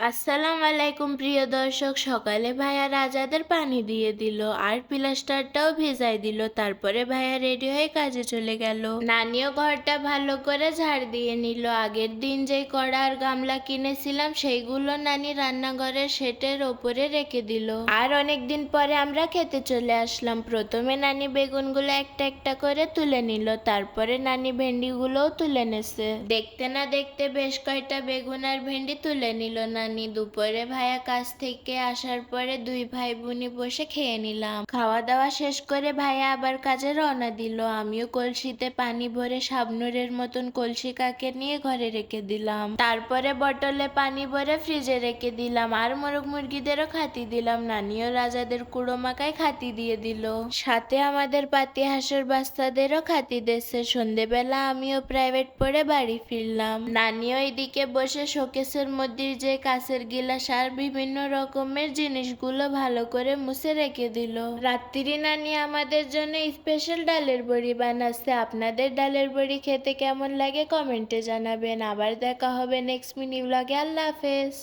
আসসালামু আলাইকুম প্রিয় দর্শক। সকালে ভাইয়া রাজাদের পানি দিয়ে দিল আর প্লাস্টারটাও ভেজাই দিল। তারপরে ভাইয়া রেডি হয়ে কাজে চলে গেল। নানিও ঘরটা ভালো করে ঝাড় দিয়ে নিল। আগের দিন যেই কড়া আর গামলা কিনেছিলাম সেইগুলো নানি রান্নাঘরের সেটের ওপরে রেখে দিল। আর অনেকদিন পরে আমরা খেতে চলে আসলাম। প্রথমে নানি বেগুনগুলো একটা একটা করে তুলে নিল, তারপরে নানি ভেন্ডিগুলোও তুলে নেছে। দেখতে না দেখতে বেশ কয়টা বেগুন আর ভেন্ডি তুলে নিল নানি। দুপুরে ভাইয়া কাজ থেকে আসার পরে দুই ভাই বোনি বসে খেয়ে নিলাম। খাওয়া দাওয়া শেষ করে ভাইয়া আবার কাজে রওনা দিল। আমিও কলসিতে পানি ভরে শাবনুরের মতন কলসি কাকে নিয়ে ঘরে রেখে দিলাম। তারপরে বটলে পানি ভরে ফ্রিজে রেখে দিলাম আর মোরগ মুরগিদেরও খাতি দিলাম। নানিও রাজাদের কুড়ো মাকায় খাতি দিয়ে দিল, সাথে আমাদের পাতি হাঁসের বাচ্চাদেরও খাতি দিচ্ছে। সন্ধেবেলা আমিও প্রাইভেট পড়ে বাড়ি ফিরলাম। নানিও এদিকে বসে শোকেসের মধ্যে যে কাঁচের গিলাস আর বিভিন্ন রকমের জিনিসগুলো ভালো করে মুছে রেখে দিল। রাত্রি নানি আমাদের জন্য স্পেশাল ডালের বড়ি বানাচ্ছে। আপনাদের ডালের বড়ি খেতে কেমন লাগে কমেন্টে জানাবেন। আবার দেখা হবে নেক্সট মিনি ব্লগে। আল্লাহ হাফেজ।